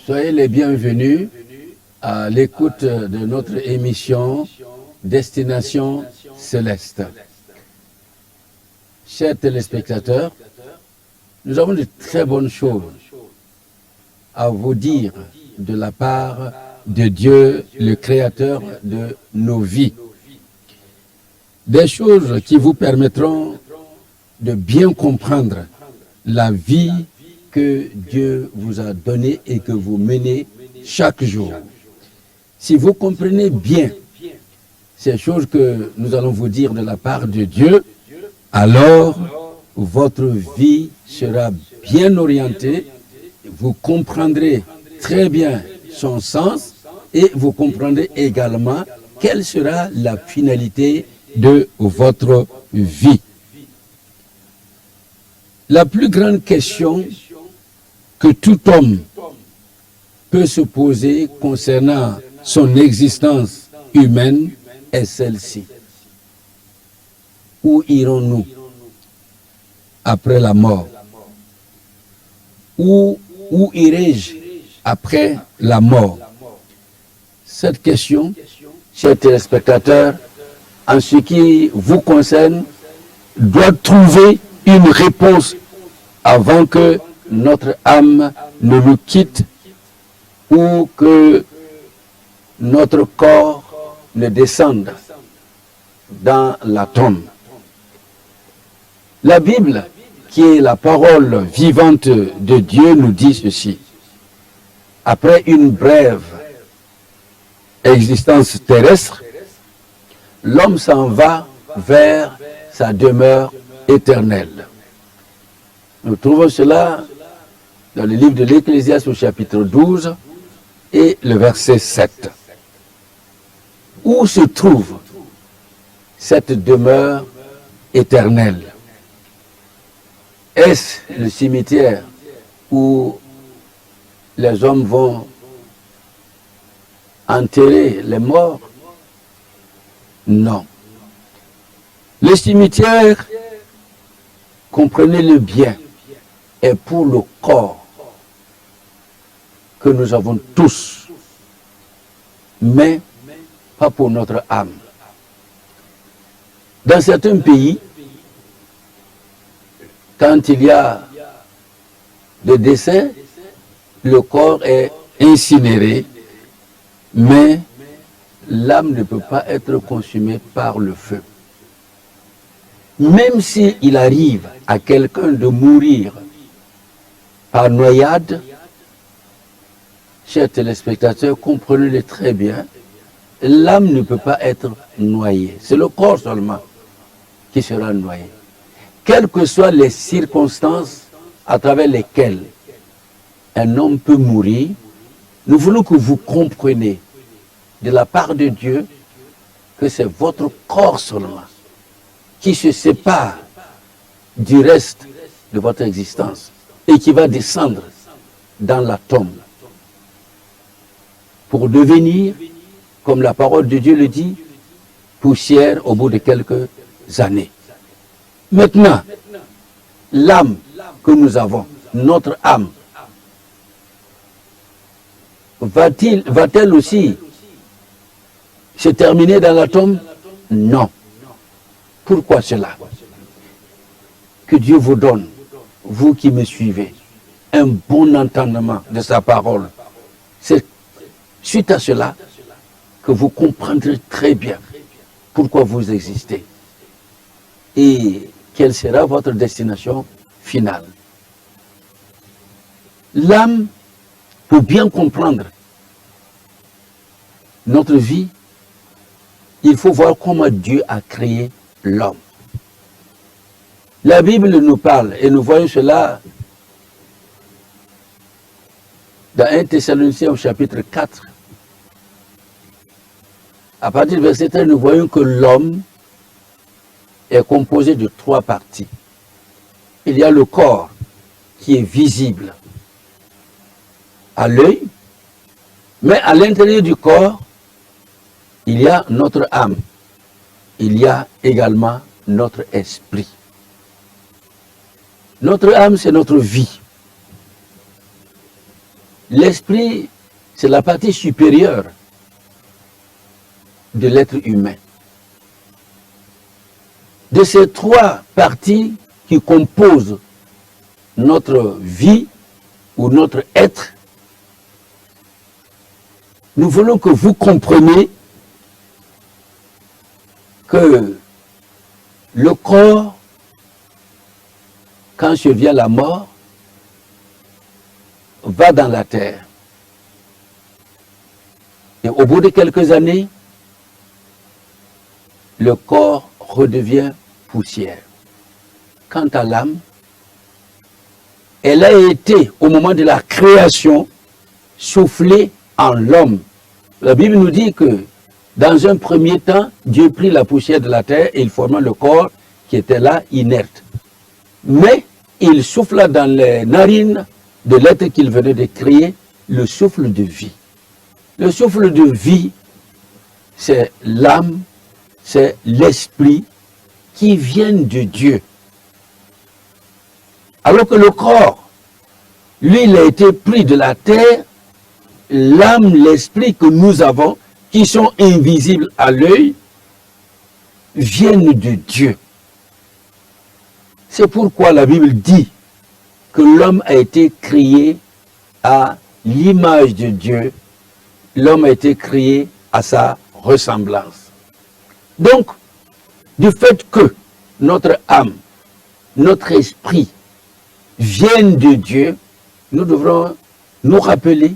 Soyez les bienvenus à l'écoute de notre émission Destination Céleste. Chers téléspectateurs, nous avons de très bonnes choses à vous dire de la part de Dieu, le Créateur de nos vies. Des choses qui vous permettront de bien comprendre la vie que Dieu vous a donnée et que vous menez chaque jour. Si vous comprenez bien ces choses que nous allons vous dire de la part de Dieu, alors votre vie sera bien orientée, vous comprendrez très bien son sens et vous comprendrez également quelle sera la finalité de votre vie. La plus grande question que tout homme peut se poser concernant son existence humaine est celle-ci. Où irons-nous après la mort? Où irai-je après la mort? Cette question, chers téléspectateurs, en ce qui vous concerne, doit trouver une réponse avant que notre âme ne nous quitte ou que notre corps ne descende dans la tombe. La Bible, qui est la parole vivante de Dieu, nous dit ceci. Après une brève existence terrestre, l'homme s'en va vers sa demeure éternelle. Nous trouvons cela dans le livre de l'Ecclésiaste au chapitre 12 et le verset 7. Où se trouve cette demeure éternelle? Est-ce le cimetière où les hommes vont enterrer les morts? Non. Le cimetière, comprenez-le bien, est pour le corps que nous avons tous, mais pas pour notre âme. Dans certains pays, quand il y a des décès, le corps est incinéré, mais l'âme ne peut pas être consumée par le feu. Même s'il arrive à quelqu'un de mourir par noyade, chers téléspectateurs, comprenez-le très bien, l'âme ne peut pas être noyée. C'est le corps seulement qui sera noyé. Quelles que soient les circonstances à travers lesquelles un homme peut mourir, nous voulons que vous compreniez de la part de Dieu que c'est votre corps seulement qui se sépare du reste de votre existence et qui va descendre dans la tombe pour devenir, comme la parole de Dieu le dit, poussière au bout de quelques années. Maintenant, l'âme que nous avons, notre âme, va-t-elle aussi se terminer dans la tombe? Non. Pourquoi cela? Que Dieu vous donne, vous qui me suivez, un bon entendement de sa parole. C'est suite à cela que vous comprendrez très bien pourquoi vous existez et quelle sera votre destination finale. L'âme, pour bien comprendre notre vie, il faut voir comment Dieu a créé l'homme. La Bible nous parle, et nous voyons cela dans 1 Thessaloniciens au chapitre 4. À partir du verset 13, nous voyons que l'homme est composé de 3 parties. Il y a le corps qui est visible à l'œil, mais à l'intérieur du corps, il y a notre âme, il y a également notre esprit. Notre âme, c'est notre vie. L'esprit, c'est la partie supérieure de l'être humain. De ces trois parties qui composent notre vie ou notre être, nous voulons que vous compreniez que le corps, quand survient la mort, va dans la terre. Et au bout de quelques années, le corps redevient poussière. Quant à l'âme, elle a été, au moment de la création, soufflée en l'homme. La Bible nous dit que, dans un premier temps, Dieu prit la poussière de la terre et il forma le corps qui était là, inerte. Mais il souffla dans les narines de l'être qu'il venait de créer, le souffle de vie. Le souffle de vie, c'est l'âme, c'est l'esprit qui viennent de Dieu. Alors que le corps, lui, il a été pris de la terre, l'âme, l'esprit que nous avons, qui sont invisibles à l'œil, viennent de Dieu. C'est pourquoi la Bible dit que l'homme a été créé à l'image de Dieu. L'homme a été créé à sa ressemblance. Donc, du fait que notre âme, notre esprit viennent de Dieu, nous devrons nous rappeler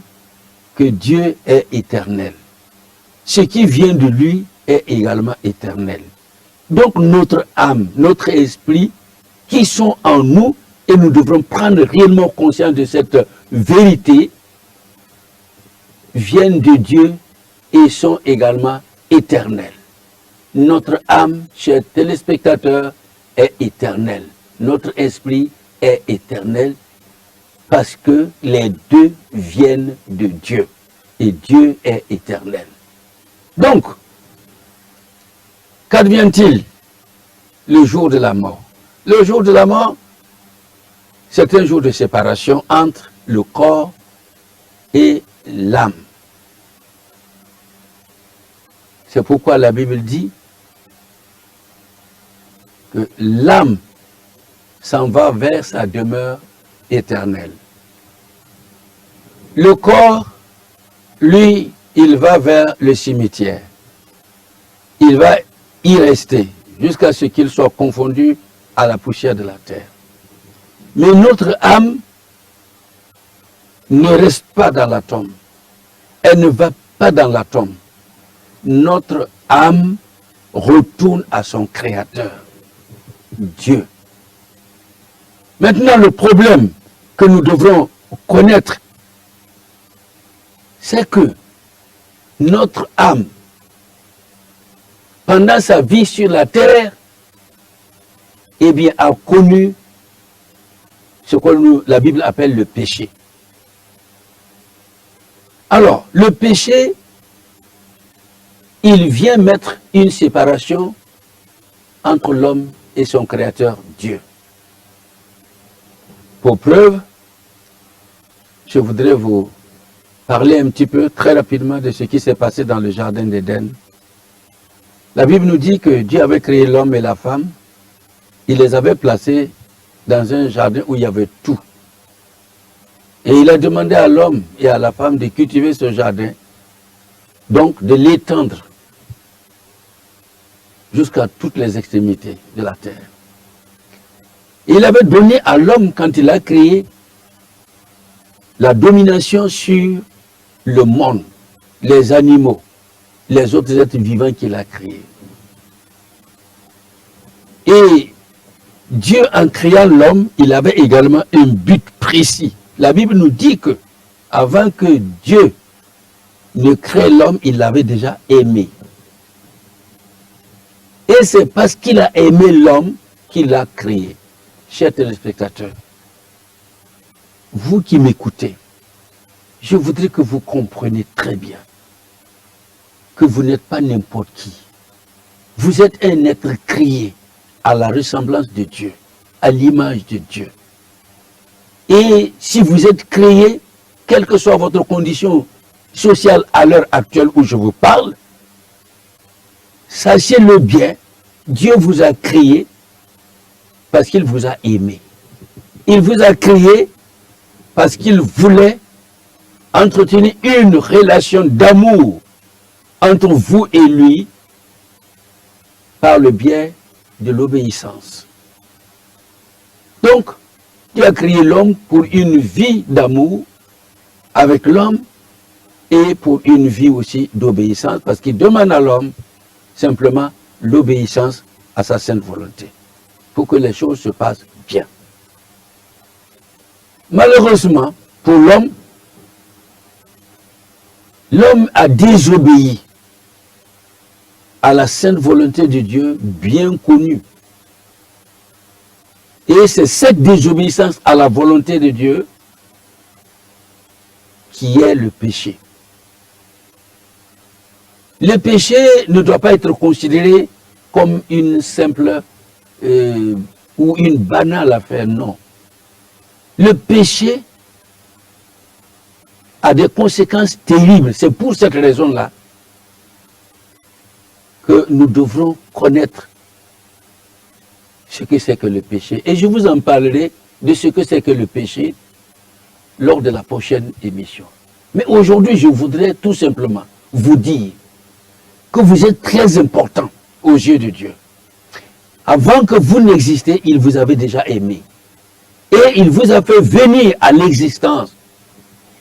que Dieu est éternel. Ce qui vient de lui est également éternel. Donc notre âme, notre esprit, qui sont en nous, et nous devrons prendre réellement conscience de cette vérité, viennent de Dieu et sont également éternels. Notre âme, chers téléspectateurs, est éternelle. Notre esprit est éternel parce que les deux viennent de Dieu. Et Dieu est éternel. Donc, qu'advient-il le jour de la mort? Le jour de la mort, c'est un jour de séparation entre le corps et l'âme. C'est pourquoi la Bible dit que l'âme s'en va vers sa demeure éternelle. Le corps, lui, il va vers le cimetière. Il va y rester jusqu'à ce qu'il soit confondu à la poussière de la terre. Mais notre âme ne reste pas dans la tombe. Elle ne va pas dans la tombe. Notre âme retourne à son Créateur, Dieu. Maintenant, le problème que nous devrons connaître, c'est que notre âme, pendant sa vie sur la terre, eh bien, a connu ce que la Bible appelle le péché. Alors, le péché, il vient mettre une séparation entre l'homme et son Créateur, Dieu. Pour preuve, je voudrais vous parler un petit peu, très rapidement, de ce qui s'est passé dans le jardin d'Éden. La Bible nous dit que Dieu avait créé l'homme et la femme. Il les avait placés dans un jardin où il y avait tout. Et il a demandé à l'homme et à la femme de cultiver ce jardin, donc de l'étendre jusqu'à toutes les extrémités de la terre. Et il avait donné à l'homme, quand il a créé, la domination sur le monde, les animaux, les autres êtres vivants qu'il a créés. Et Dieu, en créant l'homme, il avait également un but précis. La Bible nous dit que, avant que Dieu ne crée l'homme, il l'avait déjà aimé. Et c'est parce qu'il a aimé l'homme qu'il l'a créé. Chers téléspectateurs, vous qui m'écoutez, je voudrais que vous compreniez très bien que vous n'êtes pas n'importe qui. Vous êtes un être créé à la ressemblance de Dieu, à l'image de Dieu. Et si vous êtes créé, quelle que soit votre condition sociale à l'heure actuelle où je vous parle, sachez-le bien, Dieu vous a créé parce qu'il vous a aimé. Il vous a créé parce qu'il voulait entretenir une relation d'amour entre vous et lui par le biais de l'obéissance. Donc, Dieu a créé l'homme pour une vie d'amour avec l'homme et pour une vie aussi d'obéissance, parce qu'il demande à l'homme simplement l'obéissance à sa sainte volonté, pour que les choses se passent bien. Malheureusement, pour l'homme, l'homme a désobéi à la sainte volonté de Dieu bien connue. Et c'est cette désobéissance à la volonté de Dieu qui est le péché. Le péché ne doit pas être considéré comme une simple ou une banale affaire, non. Le péché a des conséquences terribles. C'est pour cette raison-là que nous devrons connaître ce que c'est que le péché. Et je vous en parlerai de ce que c'est que le péché lors de la prochaine émission. Mais aujourd'hui, je voudrais tout simplement vous dire que vous êtes très important aux yeux de Dieu. Avant que vous n'existiez, il vous avait déjà aimé. Et il vous a fait venir à l'existence.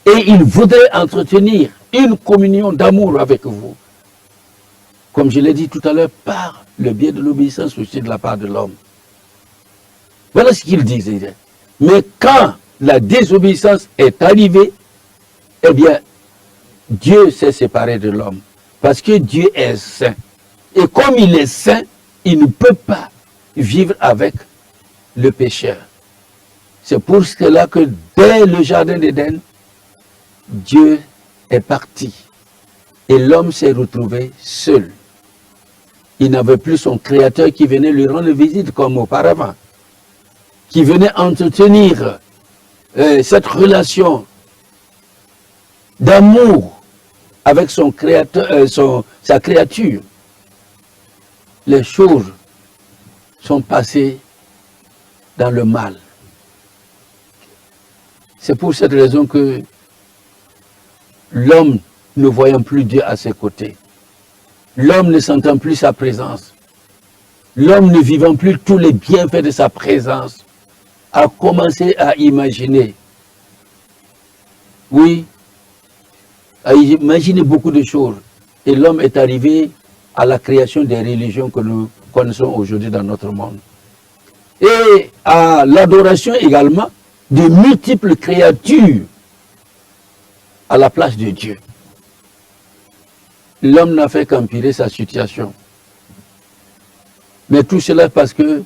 Et il voudrait entretenir une communion d'amour avec vous. Comme je l'ai dit tout à l'heure, par le biais de l'obéissance aussi de la part de l'homme. Voilà ce qu'il disait. Mais quand la désobéissance est arrivée, eh bien, Dieu s'est séparé de l'homme. Parce que Dieu est saint. Et comme il est saint, il ne peut pas vivre avec le pécheur. C'est pour cela que dès le jardin d'Éden, Dieu est parti. Et l'homme s'est retrouvé seul. Il n'avait plus son créateur qui venait lui rendre visite comme auparavant, qui venait entretenir cette relation d'amour avec son créateur, sa créature. Les choses sont passées dans le mal. C'est pour cette raison que l'homme, ne voyant plus Dieu à ses côtés, l'homme ne sentant plus sa présence, l'homme ne vivant plus tous les bienfaits de sa présence, a commencé à imaginer, oui, à imaginer beaucoup de choses. Et l'homme est arrivé à la création des religions que nous connaissons aujourd'hui dans notre monde. Et à l'adoration également de multiples créatures à la place de Dieu. L'homme n'a fait qu'empirer sa situation. Mais tout cela parce que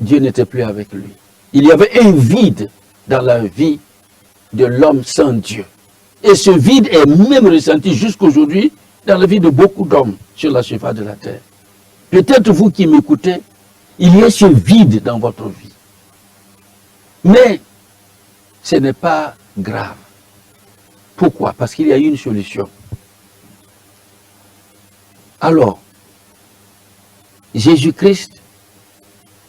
Dieu n'était plus avec lui. Il y avait un vide dans la vie de l'homme sans Dieu. Et ce vide est même ressenti jusqu'aujourd'hui dans la vie de beaucoup d'hommes sur la surface de la terre. Peut-être vous qui m'écoutez, il y a ce vide dans votre vie. Mais ce n'est pas grave. Pourquoi? Parce qu'il y a une solution. Alors, Jésus-Christ,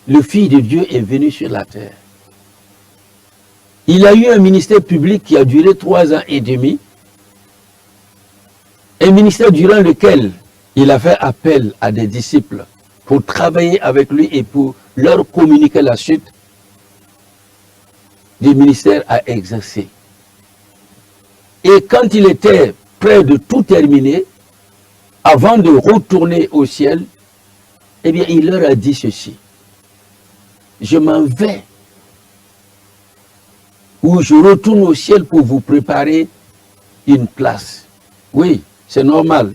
le Fils de Dieu, est venu sur la terre. Il a eu un ministère public qui a duré 3 ans et demi. Un ministère durant lequel il a fait appel à des disciples pour travailler avec lui et pour leur communiquer la suite du ministère à exercer. Et quand il était près de tout terminer, avant de retourner au ciel, eh bien, il leur a dit ceci. Je m'en vais, ou je retourne au ciel pour vous préparer une place. Oui, c'est normal,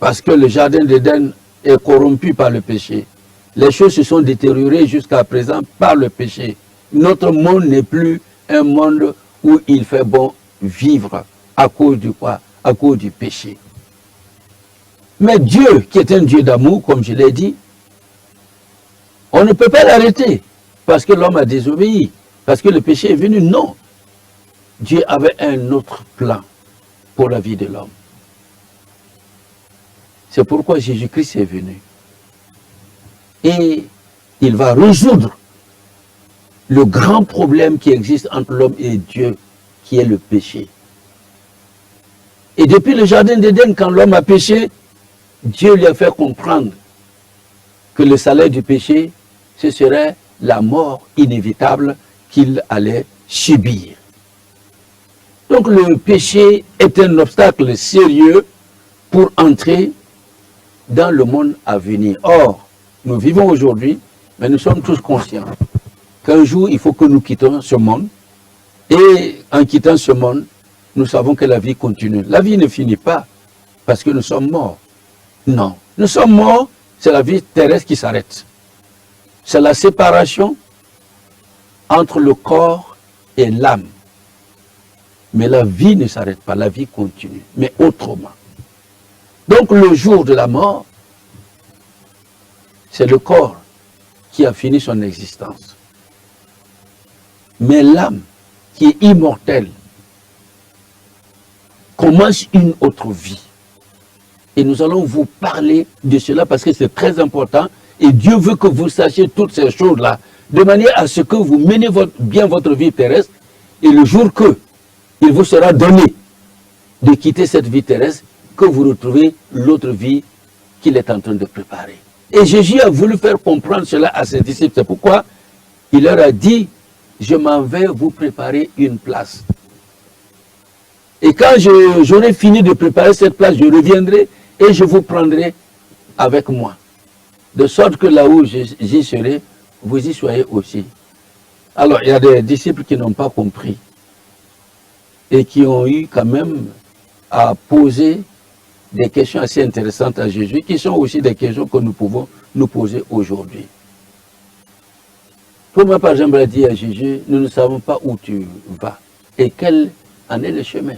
parce que le jardin d'Éden est corrompu par le péché. Les choses se sont détériorées jusqu'à présent par le péché. Notre monde n'est plus un monde où il fait bon vivre à cause du quoi? À cause du péché. Mais Dieu, qui est un Dieu d'amour, comme je l'ai dit, on ne peut pas l'arrêter parce que l'homme a désobéi, parce que le péché est venu. Non. Dieu avait un autre plan pour la vie de l'homme. C'est pourquoi Jésus-Christ est venu. Et il va résoudre le grand problème qui existe entre l'homme et Dieu, qui est le péché. Et depuis le jardin d'Éden, quand l'homme a péché, Dieu lui a fait comprendre que le salaire du péché, ce serait la mort inévitable qu'il allait subir. Donc le péché est un obstacle sérieux pour entrer dans le monde à venir. Or, nous vivons aujourd'hui, mais nous sommes tous conscients qu'un jour, il faut que nous quittions ce monde. Et en quittant ce monde, nous savons que la vie continue. La vie ne finit pas parce que nous sommes morts. Non. Nous sommes morts, c'est la vie terrestre qui s'arrête. C'est la séparation entre le corps et l'âme. Mais la vie ne s'arrête pas, la vie continue, mais autrement. Donc le jour de la mort, c'est le corps qui a fini son existence. Mais l'âme, qui est immortelle, commence une autre vie. Et nous allons vous parler de cela parce que c'est très important. Et Dieu veut que vous sachiez toutes ces choses-là, de manière à ce que vous menez bien votre vie terrestre. Et le jour que il vous sera donné de quitter cette vie terrestre, que vous retrouvez l'autre vie qu'il est en train de préparer. Et Jésus a voulu faire comprendre cela à ses disciples. C'est pourquoi il leur a dit, je m'en vais vous préparer une place. Et quand j'aurai fini de préparer cette place, je reviendrai et je vous prendrai avec moi. De sorte que là où j'y serai, vous y soyez aussi. Alors, il y a des disciples qui n'ont pas compris et qui ont eu quand même à poser des questions assez intéressantes à Jésus, qui sont aussi des questions que nous pouvons nous poser aujourd'hui. Pour moi, par exemple, il a dit à Jésus, nous ne savons pas où tu vas et quel en est le chemin.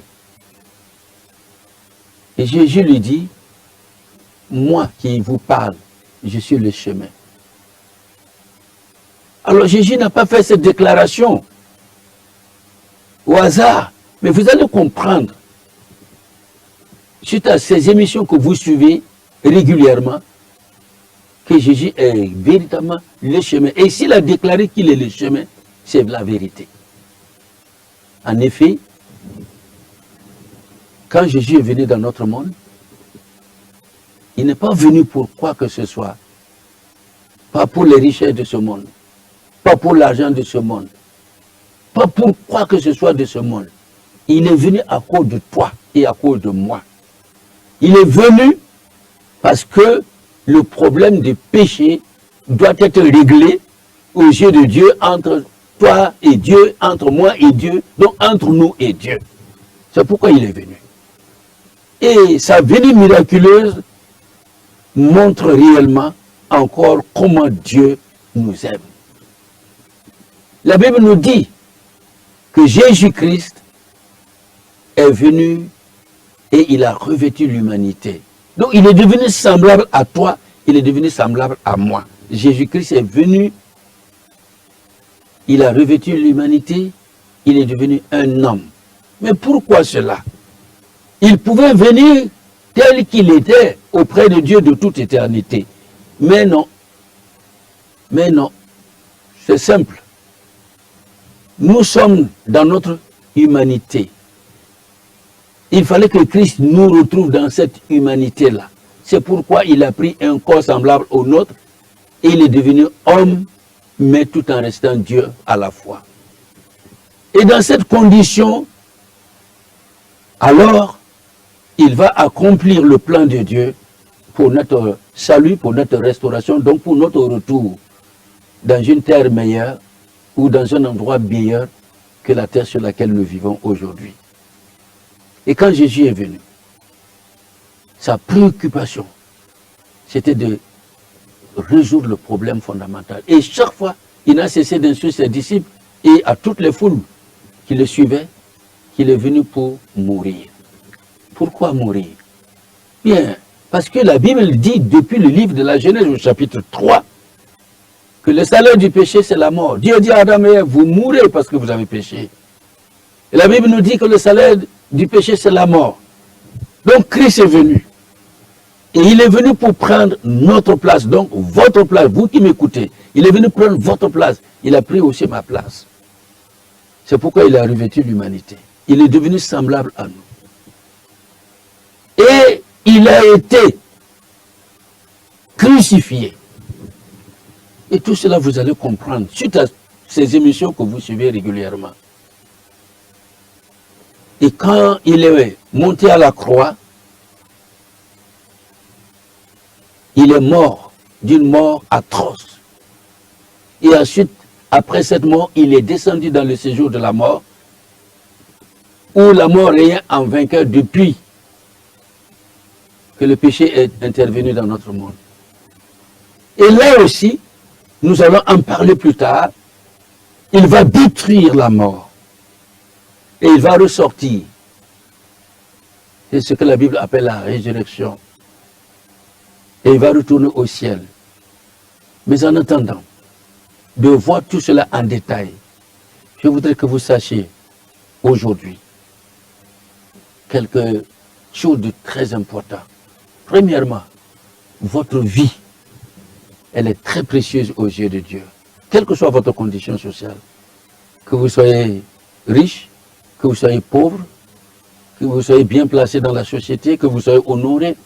Et Jésus lui dit, moi qui vous parle, je suis le chemin. Alors Jésus n'a pas fait cette déclaration au hasard, mais vous allez comprendre, suite à ces émissions que vous suivez régulièrement, que Jésus est véritablement le chemin. Et s'il a déclaré qu'il est le chemin, c'est la vérité. En effet, quand Jésus est venu dans notre monde, il n'est pas venu pour quoi que ce soit. Pas pour les richesses de ce monde. Pas pour l'argent de ce monde. Pas pour quoi que ce soit de ce monde. Il est venu à cause de toi et à cause de moi. Il est venu parce que le problème du péché doit être réglé aux yeux de Dieu, entre toi et Dieu, entre moi et Dieu, donc entre nous et Dieu. C'est pourquoi il est venu. Et sa venue miraculeuse montre réellement encore comment Dieu nous aime. La Bible nous dit que Jésus-Christ est venu et il a revêtu l'humanité. Donc il est devenu semblable à toi, il est devenu semblable à moi. Jésus-Christ est venu, il a revêtu l'humanité, il est devenu un homme. Mais pourquoi cela? Il pouvait venir tel qu'il était auprès de Dieu de toute éternité. Mais non. Mais non. C'est simple. Nous sommes dans notre humanité. Il fallait que Christ nous retrouve dans cette humanité-là. C'est pourquoi il a pris un corps semblable au nôtre et il est devenu homme, mais tout en restant Dieu à la fois. Et dans cette condition, alors, il va accomplir le plan de Dieu pour notre salut, pour notre restauration, donc pour notre retour dans une terre meilleure ou dans un endroit meilleur que la terre sur laquelle nous vivons aujourd'hui. Et quand Jésus est venu, sa préoccupation, c'était de résoudre le problème fondamental. Et chaque fois, il n'a cessé d'instruire ses disciples et à toutes les foules qui le suivaient, qu'il est venu pour mourir. Pourquoi mourir? Bien, parce que la Bible dit depuis le livre de la Genèse au chapitre 3 que le salaire du péché c'est la mort. Dieu dit à Adam et Ève, vous mourrez parce que vous avez péché. Et la Bible nous dit que le salaire du péché, c'est la mort. Donc Christ est venu. Et il est venu pour prendre notre place, donc votre place, vous qui m'écoutez. Il est venu prendre votre place. Il a pris aussi ma place. C'est pourquoi il a revêtu l'humanité. Il est devenu semblable à nous. Et il a été crucifié. Et tout cela, vous allez comprendre suite à ces émissions que vous suivez régulièrement. Et quand il est monté à la croix, il est mort d'une mort atroce. Et ensuite, après cette mort, il est descendu dans le séjour de la mort, où la mort règne en vainqueur depuis que le péché est intervenu dans notre monde. Et là aussi, nous allons en parler plus tard, il va détruire la mort. Et il va ressortir. C'est ce que la Bible appelle la résurrection. Et il va retourner au ciel. Mais en attendant de voir tout cela en détail, je voudrais que vous sachiez aujourd'hui quelque chose de très important. Premièrement, votre vie, elle est très précieuse aux yeux de Dieu. Quelle que soit votre condition sociale, que vous soyez riche, que vous soyez pauvre, que vous soyez bien placé dans la société, que vous soyez honoré,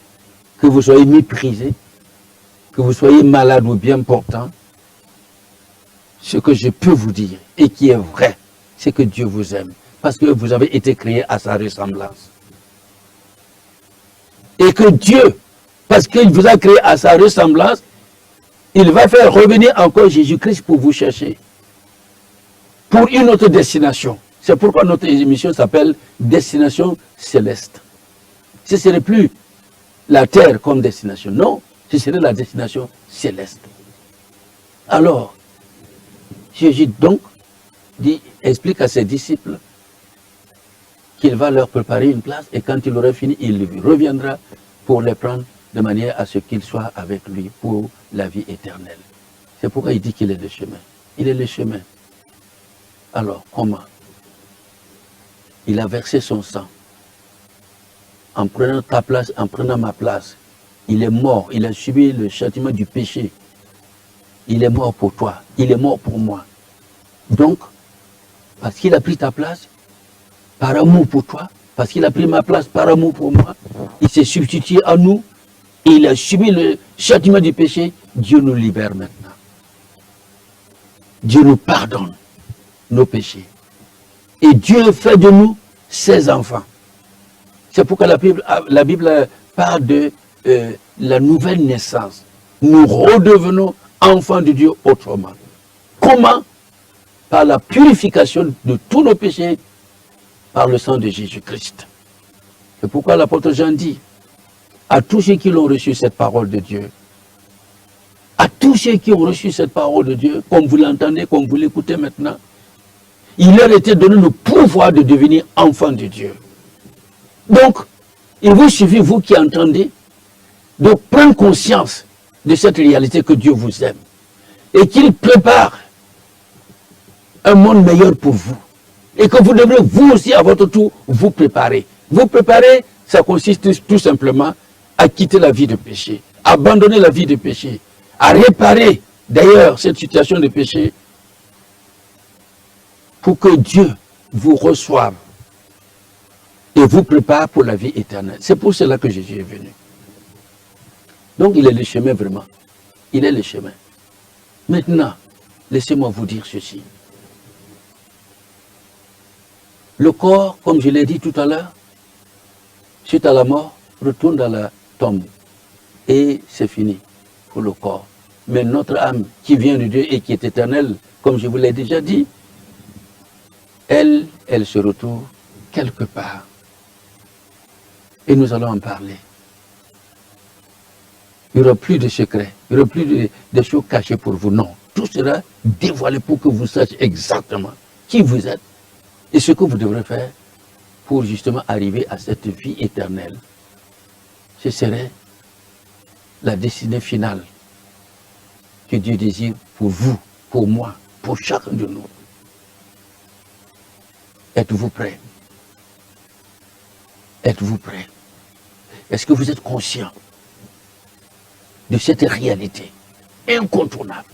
que vous soyez méprisé, que vous soyez malade ou bien portant, ce que je peux vous dire et qui est vrai, c'est que Dieu vous aime parce que vous avez été créé à sa ressemblance. Et que Dieu, parce qu'il vous a créé à sa ressemblance, il va faire revenir encore Jésus-Christ pour vous chercher, pour une autre destination. C'est pourquoi notre émission s'appelle Destination Céleste. Ce ne serait plus la terre comme destination, non, ce serait la destination céleste. Alors, Jésus donc explique à ses disciples qu'il va leur préparer une place et quand il aura fini, il reviendra pour les prendre de manière à ce qu'ils soient avec lui pour la vie éternelle. C'est pourquoi il dit qu'il est le chemin. Il est le chemin. Alors, comment? Il a versé son sang. En prenant ta place, en prenant ma place. Il est mort. Il a subi le châtiment du péché. Il est mort pour toi. Il est mort pour moi. Donc, parce qu'il a pris ta place, par amour pour toi, parce qu'il a pris ma place par amour pour moi, il s'est substitué à nous et il a subi le châtiment du péché. Dieu nous libère maintenant. Dieu nous pardonne nos péchés. Et Dieu fait de nous ses enfants. C'est pourquoi la Bible parle de la nouvelle naissance. Nous redevenons enfants de Dieu autrement. Comment? Par la purification de tous nos péchés par le sang de Jésus-Christ. C'est pourquoi l'apôtre Jean dit à tous ceux qui l'ont reçu cette parole de Dieu, à tous ceux qui ont reçu cette parole de Dieu, comme vous l'entendez, comme vous l'écoutez maintenant, il leur était donné le pouvoir de devenir enfants de Dieu. Donc, il vous suffit, vous qui entendez, de prendre conscience de cette réalité que Dieu vous aime et qu'il prépare un monde meilleur pour vous. Et que vous devrez, vous aussi, à votre tour, vous préparer. Vous préparer, ça consiste tout simplement à quitter la vie de péché, abandonner la vie de péché, à réparer d'ailleurs cette situation de péché pour que Dieu vous reçoive et vous prépare pour la vie éternelle. C'est pour cela que Jésus est venu. Donc il est le chemin vraiment. Il est le chemin. Maintenant, laissez-moi vous dire ceci. Le corps, comme je l'ai dit tout à l'heure, suite à la mort, retourne dans la tombe. Et c'est fini pour le corps. Mais notre âme qui vient de Dieu et qui est éternelle, comme je vous l'ai déjà dit, elle se retrouve quelque part. Et nous allons en parler. Il n'y aura plus de secrets, il n'y aura plus de choses cachées pour vous. Non, tout sera dévoilé pour que vous sachiez exactement qui vous êtes et ce que vous devrez faire pour justement arriver à cette vie éternelle. Ce serait la destinée finale que Dieu désire pour vous, pour moi, pour chacun de nous. Êtes-vous prêts? Êtes-vous prêts? Est-ce que vous êtes conscient de cette réalité incontournable?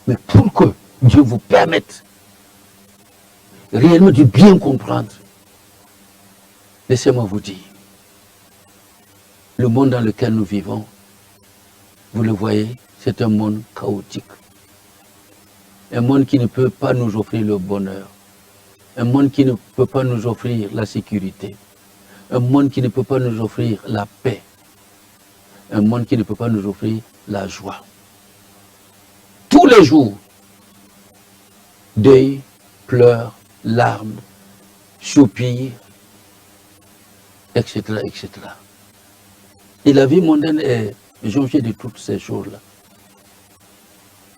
Mais pour que Dieu vous permette réellement de bien comprendre, laissez-moi vous dire, le monde dans lequel nous vivons, vous le voyez, c'est un monde chaotique. Un monde qui ne peut pas nous offrir le bonheur. Un monde qui ne peut pas nous offrir la sécurité. Un monde qui ne peut pas nous offrir la paix. Un monde qui ne peut pas nous offrir la joie. Tous les jours, deuil, pleurs, larmes, soupirs, etc., etc. Et la vie mondaine est jonchée de toutes ces choses-là.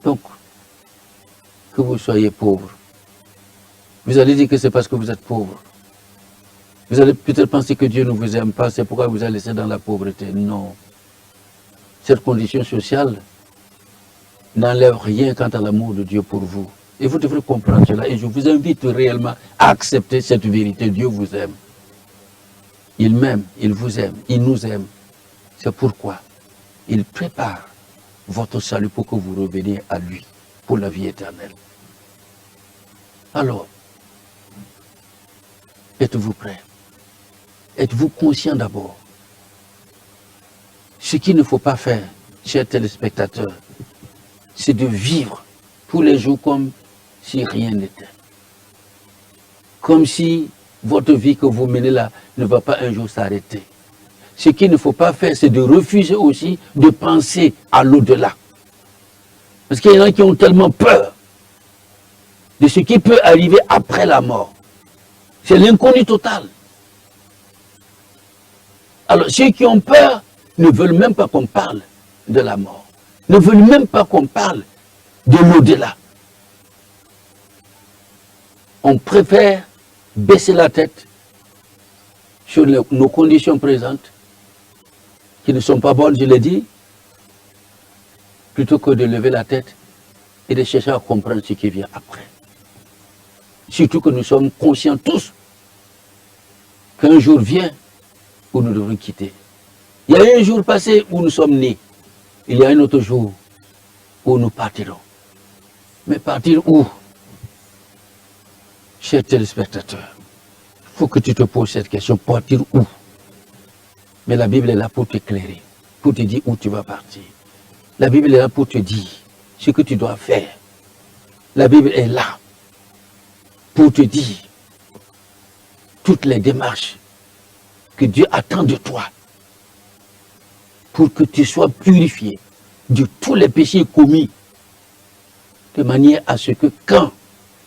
Donc, que vous soyez pauvre, vous allez dire que c'est parce que vous êtes pauvre. Vous allez peut-être penser que Dieu ne vous aime pas, c'est pourquoi vous allez laisser dans la pauvreté. Non. Cette condition sociale n'enlève rien quant à l'amour de Dieu pour vous. Et vous devrez comprendre cela. Et je vous invite réellement à accepter cette vérité. Dieu vous aime. Il m'aime, il vous aime, il nous aime. C'est pourquoi il prépare votre salut pour que vous reveniez à lui, pour la vie éternelle. Alors, êtes-vous prêts? Êtes-vous conscient d'abord? Ce qu'il ne faut pas faire, chers téléspectateurs, c'est de vivre tous les jours comme si rien n'était. Comme si votre vie que vous menez là ne va pas un jour s'arrêter. Ce qu'il ne faut pas faire, c'est de refuser aussi de penser à l'au-delà. Parce qu'il y en a qui ont tellement peur de ce qui peut arriver après la mort. C'est l'inconnu total. Alors, ceux qui ont peur ne veulent même pas qu'on parle de la mort. Ne veulent même pas qu'on parle de l'au-delà. On préfère baisser la tête sur nos conditions présentes, qui ne sont pas bonnes, je l'ai dit, plutôt que de lever la tête et de chercher à comprendre ce qui vient après. Surtout que nous sommes conscients tous qu'un jour vient où nous devrons quitter. Il y a un jour passé où nous sommes nés. Il y a un autre jour où nous partirons. Mais partir où? Chers téléspectateurs, il faut que tu te poses cette question. Partir où? Mais la Bible est là pour t'éclairer, pour te dire où tu vas partir. La Bible est là pour te dire ce que tu dois faire. La Bible est là pour te dire toutes les démarches que Dieu attend de toi pour que tu sois purifié de tous les péchés commis, de manière à ce que quand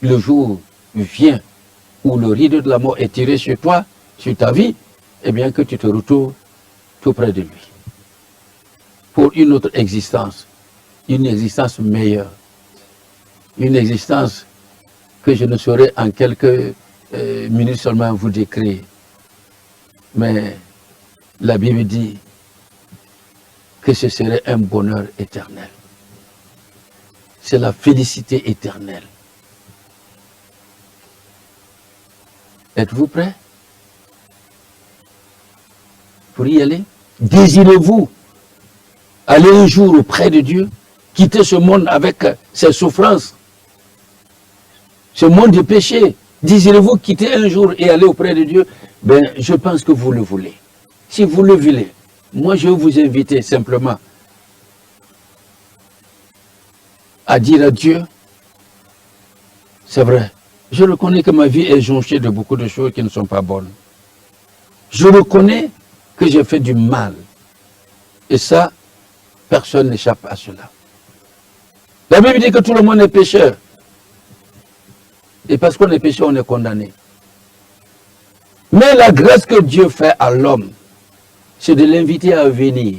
le jour vient où le rideau de la mort est tiré sur toi, sur ta vie, eh bien que tu te retrouves tout près de lui. Pour une autre existence, une existence meilleure, une existence que je ne saurais en quelques minutes seulement vous décrire. Mais la Bible dit que ce serait un bonheur éternel. C'est la félicité éternelle. Êtes-vous prêts pour y aller? Désirez-vous aller un jour auprès de Dieu, quitter ce monde avec ses souffrances, ce monde de péché? Désirez-vous quitter un jour et aller auprès de Dieu? Ben, je pense que vous le voulez. Si vous le voulez, moi je vais vous inviter simplement à dire à Dieu, c'est vrai, je reconnais que ma vie est jonchée de beaucoup de choses qui ne sont pas bonnes. Je reconnais que j'ai fait du mal. Et ça, personne n'échappe à cela. La Bible dit que tout le monde est pécheur. Et parce qu'on est pécheur, on est condamné. Mais la grâce que Dieu fait à l'homme, c'est de l'inviter à venir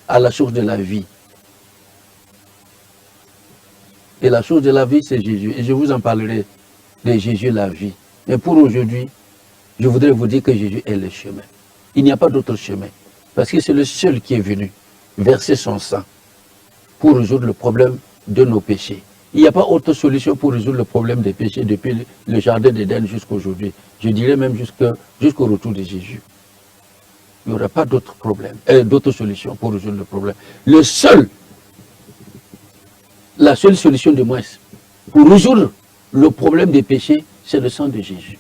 à la source de la vie. Et la source de la vie, c'est Jésus. Et je vous en parlerai de Jésus, la vie. Mais pour aujourd'hui, je voudrais vous dire que Jésus est le chemin. Il n'y a pas d'autre chemin. Parce que c'est le seul qui est venu verser son sang pour résoudre le problème de nos péchés. Il n'y a pas autre solution pour résoudre le problème des péchés depuis le jardin d'Éden jusqu'à aujourd'hui. Je dirais même jusqu'au retour de Jésus. Il n'y aura pas d'autre problème, d'autres solutions pour résoudre le problème. La seule solution de moins pour résoudre le problème des péchés, c'est le sang de Jésus.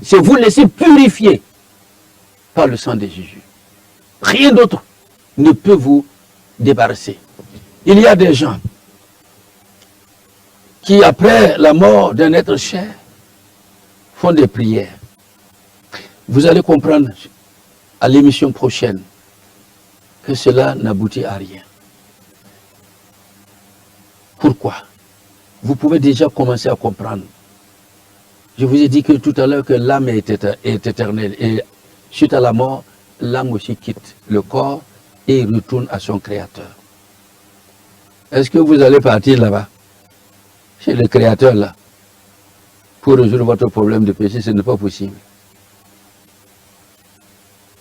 C'est vous laisser purifier par le sang de Jésus. Rien d'autre ne peut vous débarrasser. Il y a des gens qui, après la mort d'un être cher, font des prières. Vous allez comprendre à l'émission prochaine que cela n'aboutit à rien. Pourquoi? Vous pouvez déjà commencer à comprendre. Je vous ai dit que tout à l'heure que l'âme est éternelle et suite à la mort, l'âme aussi quitte le corps et retourne à son Créateur. Est-ce que vous allez partir là-bas, chez le Créateur là, pour résoudre votre problème de péché? Ce n'est pas possible.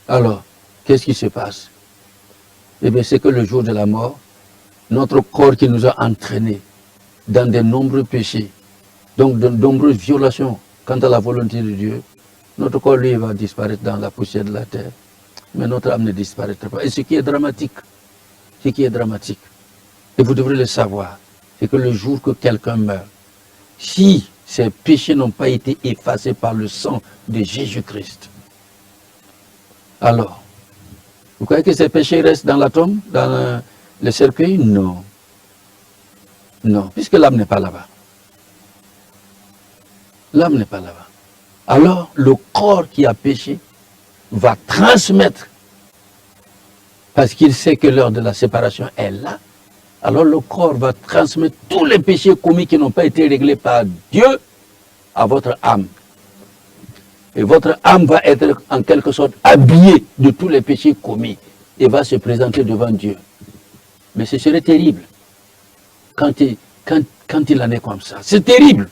Alors, qu'est-ce qui se passe? Eh bien, c'est que le jour de la mort, notre corps qui nous a entraînés dans de nombreux péchés, donc de nombreuses violations quant à la volonté de Dieu, notre corps, lui, va disparaître dans la poussière de la terre. Mais notre âme ne disparaîtra pas. Et ce qui est dramatique, et vous devrez le savoir, c'est que le jour que quelqu'un meurt, si ses péchés n'ont pas été effacés par le sang de Jésus-Christ, alors, vous croyez que ces péchés restent dans la tombe, dans le cercueil? Non. Non, puisque l'âme n'est pas là-bas. L'âme n'est pas là-bas. Alors, le corps qui a péché va transmettre, parce qu'il sait que l'heure de la séparation est là, alors le corps va transmettre tous les péchés commis qui n'ont pas été réglés par Dieu à votre âme. Et votre âme va être en quelque sorte habillée de tous les péchés commis et va se présenter devant Dieu. Mais ce serait terrible quand il en est comme ça. C'est terrible.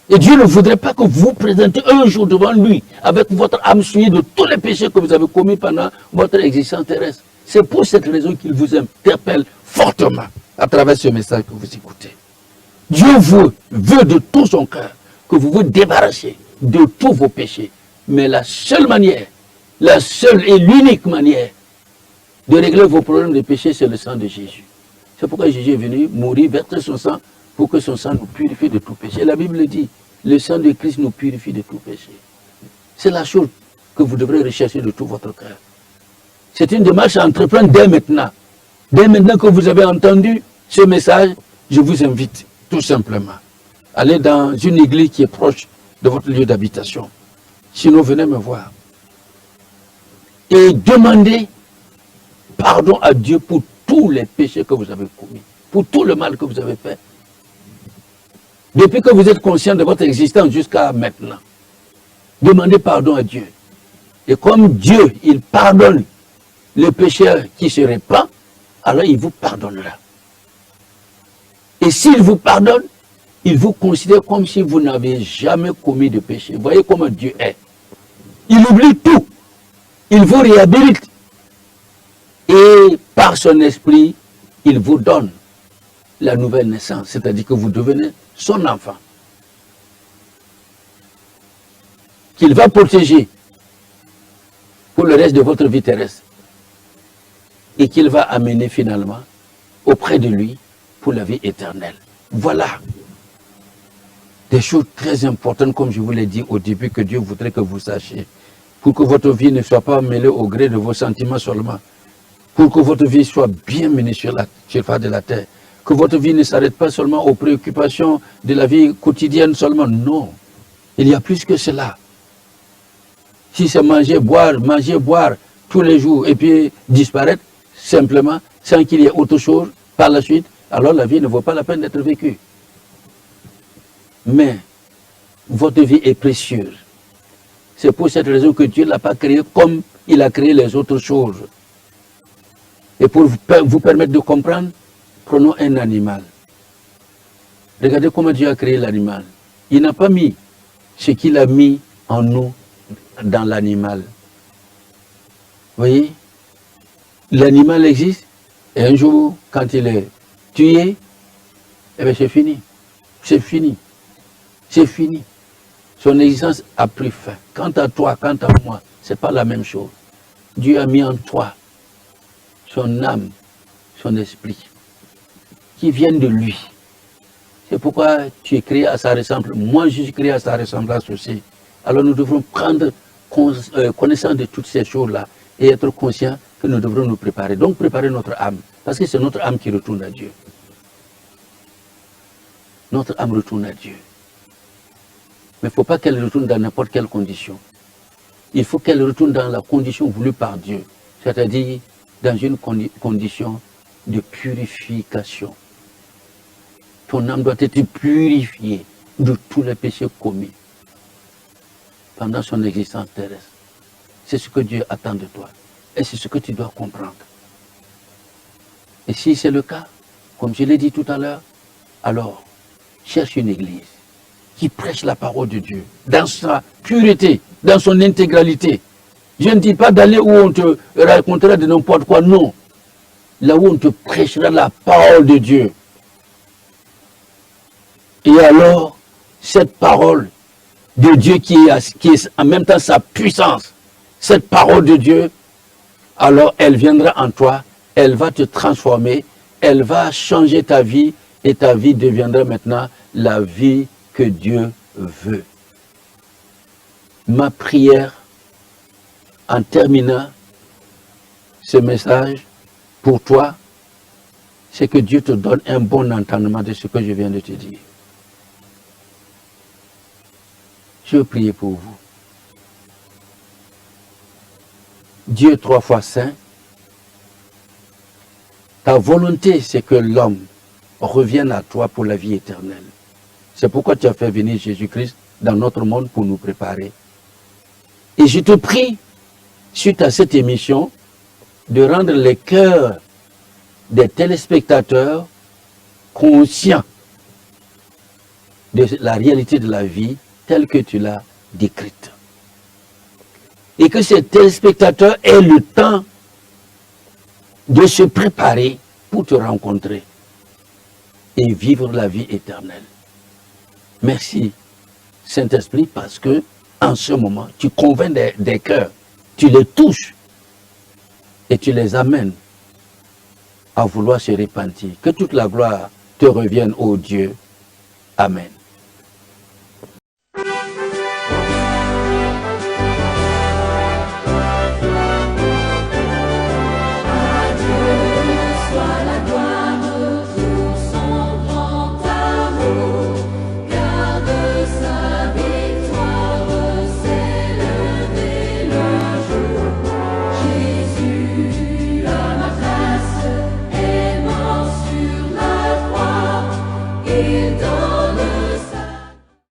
Et Dieu ne voudrait pas que vous présentez un jour devant lui avec votre âme souillée de tous les péchés que vous avez commis pendant votre existence terrestre. C'est pour cette raison qu'il vous interpelle fortement à travers ce message que vous écoutez. Dieu veut de tout son cœur que vous vous débarrassiez de tous vos péchés. Mais la seule manière, la seule et l'unique manière de régler vos problèmes de péché, c'est le sang de Jésus. C'est pourquoi Jésus est venu mourir, verser son sang, pour que son sang nous purifie de tout péché. La Bible dit, le sang de Christ nous purifie de tout péché. C'est la chose que vous devrez rechercher de tout votre cœur. C'est une démarche à entreprendre dès maintenant. Dès maintenant que vous avez entendu ce message, je vous invite tout simplement à aller dans une église qui est proche de votre lieu d'habitation. Sinon, venez me voir. Et demandez pardon à Dieu pour tous les péchés que vous avez commis, pour tout le mal que vous avez fait. Depuis que vous êtes conscient de votre existence jusqu'à maintenant, demandez pardon à Dieu. Et comme Dieu, il pardonne le pécheur qui se répand, alors il vous pardonnera. Et s'il vous pardonne, il vous considère comme si vous n'avez jamais commis de péché. Voyez comment Dieu est. Il oublie tout. Il vous réhabilite. Et par son esprit, il vous donne la nouvelle naissance. C'est-à-dire que vous devenez son enfant. Qu'il va protéger pour le reste de votre vie terrestre. Et qu'il va amener finalement auprès de lui pour la vie éternelle. Voilà des choses très importantes, comme je vous l'ai dit au début, que Dieu voudrait que vous sachiez. Pour que votre vie ne soit pas mêlée au gré de vos sentiments seulement. Pour que votre vie soit bien menée sur la surface de la terre. Que votre vie ne s'arrête pas seulement aux préoccupations de la vie quotidienne seulement. Non. Il y a plus que cela. Si c'est manger, boire tous les jours et puis disparaître simplement sans qu'il y ait autre chose par la suite, alors la vie ne vaut pas la peine d'être vécue. Mais votre vie est précieuse. C'est pour cette raison que Dieu ne l'a pas créée comme il a créé les autres choses. Et pour vous permettre de comprendre, prenons un animal. Regardez comment Dieu a créé l'animal. Il n'a pas mis ce qu'il a mis en nous dans l'animal. Vous voyez, l'animal existe et un jour, quand il est tué, eh bien c'est fini. C'est fini. C'est fini. Son existence a pris fin. Quant à toi, quant à moi, ce n'est pas la même chose. Dieu a mis en toi son âme, son esprit, qui viennent de lui. C'est pourquoi tu es créé à sa ressemblance. Moi, je suis créé à sa ressemblance aussi. Alors nous devons prendre connaissance de toutes ces choses-là et être conscients que nous devrons nous préparer. Donc préparer notre âme, parce que c'est notre âme qui retourne à Dieu. Notre âme retourne à Dieu. Mais il ne faut pas qu'elle retourne dans n'importe quelle condition. Il faut qu'elle retourne dans la condition voulue par Dieu, c'est-à-dire dans une condition de purification. Ton âme doit être purifiée de tous les péchés commis pendant son existence terrestre. C'est ce que Dieu attend de toi. Et c'est ce que tu dois comprendre. Et si c'est le cas, comme je l'ai dit tout à l'heure, alors cherche une église qui prêche la parole de Dieu dans sa pureté, dans son intégralité. Je ne dis pas d'aller où on te racontera de n'importe quoi, non. Là où on te prêchera la parole de Dieu. Et alors, cette parole de Dieu qui est en même temps sa puissance, cette parole de Dieu, alors elle viendra en toi, elle va te transformer, elle va changer ta vie et ta vie deviendra maintenant la vie que Dieu veut. Ma prière, en terminant ce message pour toi, c'est que Dieu te donne un bon entendement de ce que je viens de te dire. Je veux prier pour vous. Dieu 3 fois saint, ta volonté, c'est que l'homme revienne à toi pour la vie éternelle. C'est pourquoi tu as fait venir Jésus-Christ dans notre monde pour nous préparer. Et je te prie, suite à cette émission, de rendre les cœurs des téléspectateurs conscients de la réalité de la vie telle que tu l'as décrite. Et que ces téléspectateurs aient le temps de se préparer pour te rencontrer et vivre la vie éternelle. Merci, Saint-Esprit, parce que en ce moment, tu convaincs des cœurs, tu les touches et tu les amènes à vouloir se repentir. Que toute la gloire te revienne, ô Dieu. Amen.